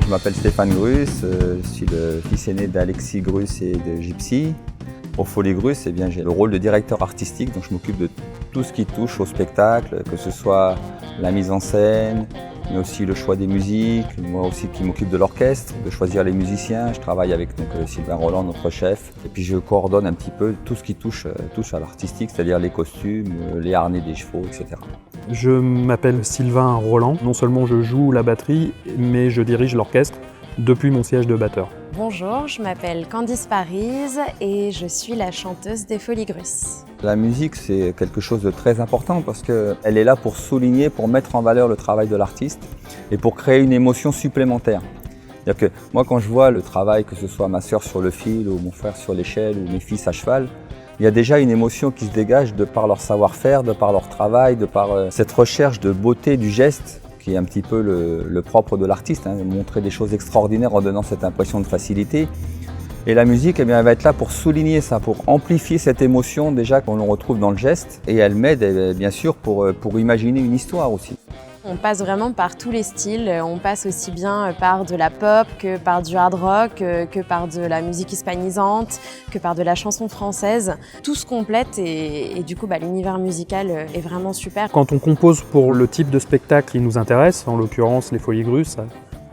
Je m'appelle Stéphane Grus, je suis le fils aîné d'Alexis Grus et de Gypsy. Au Folies Grus, eh bien, j'ai le rôle de directeur artistique, donc je m'occupe de tout ce qui touche au spectacle, que ce soit la mise en scène, mais aussi le choix des musiques, moi aussi qui m'occupe de l'orchestre, de choisir les musiciens. Je travaille avec Sylvain Roland, notre chef, et puis je coordonne un petit peu tout ce qui touche à l'artistique, c'est-à-dire les costumes, les harnais des chevaux, etc. Je m'appelle Sylvain Roland, non seulement je joue la batterie, mais je dirige l'orchestre depuis mon siège de batteur. Bonjour, je m'appelle Candice Parise et je suis la chanteuse des Folies Grus. La musique, c'est quelque chose de très important parce qu'elle est là pour souligner, pour mettre en valeur le travail de l'artiste et pour créer une émotion supplémentaire. C'est-à-dire que moi, quand je vois le travail, que ce soit ma sœur sur le fil ou mon frère sur l'échelle ou mes fils à cheval, il y a déjà une émotion qui se dégage de par leur savoir-faire, de par leur travail, de par cette recherche de beauté du geste qui est un petit peu le propre de l'artiste, montrer des choses extraordinaires en donnant cette impression de facilité. Et la musique, eh bien, elle va être là pour souligner ça, pour amplifier cette émotion déjà qu'on retrouve dans le geste. Et elle m'aide bien sûr pour imaginer une histoire aussi. On passe vraiment par tous les styles, on passe aussi bien par de la pop que par du hard rock, que par de la musique hispanisante, que par de la chanson française. Tout se complète et du coup l'univers musical est vraiment super. Quand on compose pour le type de spectacle qui nous intéresse, en l'occurrence les Folies Grus,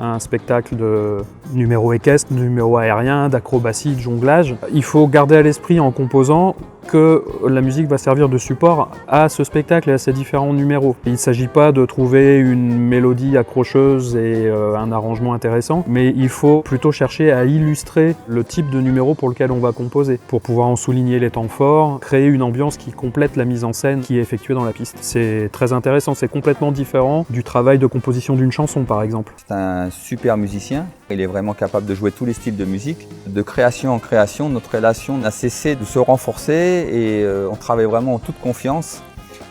un spectacle de numéro équestre, de numéro aérien, d'acrobatie, de jonglage, il faut garder à l'esprit en composant que la musique va servir de support à ce spectacle et à ses différents numéros. Il ne s'agit pas de trouver une mélodie accrocheuse et un arrangement intéressant, mais il faut plutôt chercher à illustrer le type de numéro pour lequel on va composer, pour pouvoir en souligner les temps forts, créer une ambiance qui complète la mise en scène qui est effectuée dans la piste. C'est très intéressant, c'est complètement différent du travail de composition d'une chanson par exemple. C'est un super musicien, il est vraiment capable de jouer tous les styles de musique. De création en création, notre relation n'a cessé de se renforcer et on travaille vraiment en toute confiance.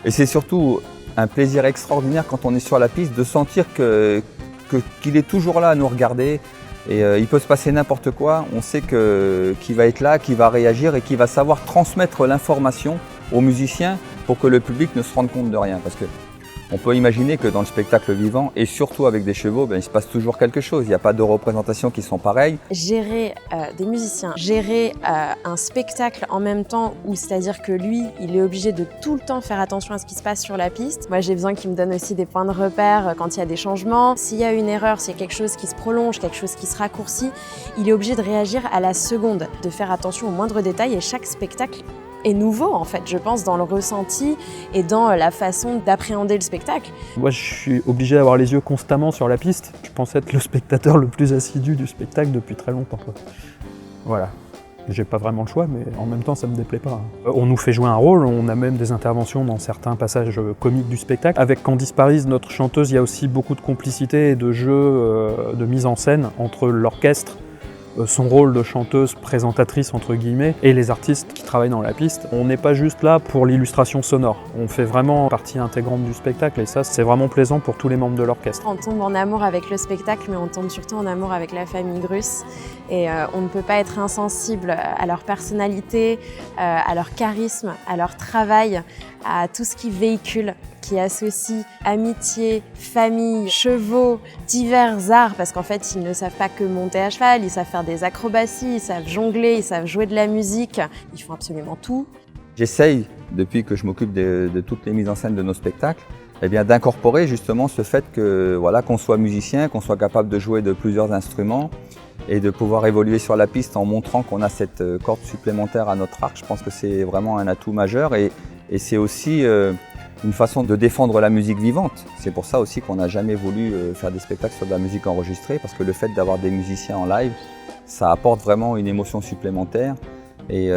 Et c'est surtout un plaisir extraordinaire quand on est sur la piste de sentir qu'il est toujours là à nous regarder. Et il peut se passer n'importe quoi, on sait qu'il va être là, qu'il va réagir et qu'il va savoir transmettre l'information aux musiciens pour que le public ne se rende compte de rien. Parce que on peut imaginer que dans le spectacle vivant, et surtout avec des chevaux, il se passe toujours quelque chose. Il n'y a pas de représentations qui sont pareilles. Gérer des musiciens, gérer un spectacle en même temps, c'est-à-dire que lui, il est obligé de tout le temps faire attention à ce qui se passe sur la piste. Moi, j'ai besoin qu'il me donne aussi des points de repère quand il y a des changements. S'il y a une erreur, s'il y a quelque chose qui se prolonge, quelque chose qui se raccourcit, il est obligé de réagir à la seconde, de faire attention aux moindres détails et chaque spectacle est nouveau en fait, je pense, dans le ressenti et dans la façon d'appréhender le spectacle. Moi je suis obligé d'avoir les yeux constamment sur la piste. Je pense être le spectateur le plus assidu du spectacle depuis très longtemps. Voilà. J'ai pas vraiment le choix, mais en même temps ça me déplaît pas. On nous fait jouer un rôle, on a même des interventions dans certains passages comiques du spectacle. Avec Candice Parise, notre chanteuse, il y a aussi beaucoup de complicité et de jeu, de mise en scène entre l'orchestre, son rôle de chanteuse présentatrice entre guillemets et les artistes qui travaillent dans la piste. On n'est pas juste là pour l'illustration sonore, on fait vraiment partie intégrante du spectacle et ça c'est vraiment plaisant pour tous les membres de l'orchestre. On tombe en amour avec le spectacle mais on tombe surtout en amour avec la famille Grus et on ne peut pas être insensible à leur personnalité, à leur charisme, à leur travail, à tout ce qu'ils véhiculent, qui associe amitié, famille, chevaux, divers arts, parce qu'en fait, ils ne savent pas que monter à cheval, ils savent faire des acrobaties, ils savent jongler, ils savent jouer de la musique, ils font absolument tout. J'essaye, depuis que je m'occupe de toutes les mises en scène de nos spectacles, d'incorporer justement ce fait que qu'on soit musicien, qu'on soit capable de jouer de plusieurs instruments et de pouvoir évoluer sur la piste en montrant qu'on a cette corde supplémentaire à notre arc. Je pense que c'est vraiment un atout majeur et c'est aussi une façon de défendre la musique vivante. C'est pour ça aussi qu'on n'a jamais voulu faire des spectacles sur de la musique enregistrée, parce que le fait d'avoir des musiciens en live, ça apporte vraiment une émotion supplémentaire. Et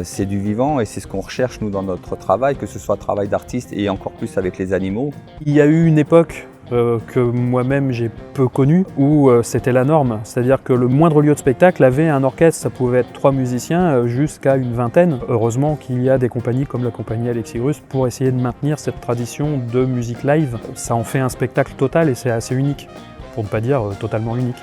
c'est du vivant et c'est ce qu'on recherche nous dans notre travail, que ce soit travail d'artiste et encore plus avec les animaux. Il y a eu une époque que moi-même j'ai peu connue où c'était la norme, c'est-à-dire que le moindre lieu de spectacle avait un orchestre, ça pouvait être 3 musiciens jusqu'à une vingtaine. Heureusement qu'il y a des compagnies comme la compagnie Alexis Grus pour essayer de maintenir cette tradition de musique live. Ça en fait un spectacle total et c'est assez unique, pour ne pas dire totalement unique.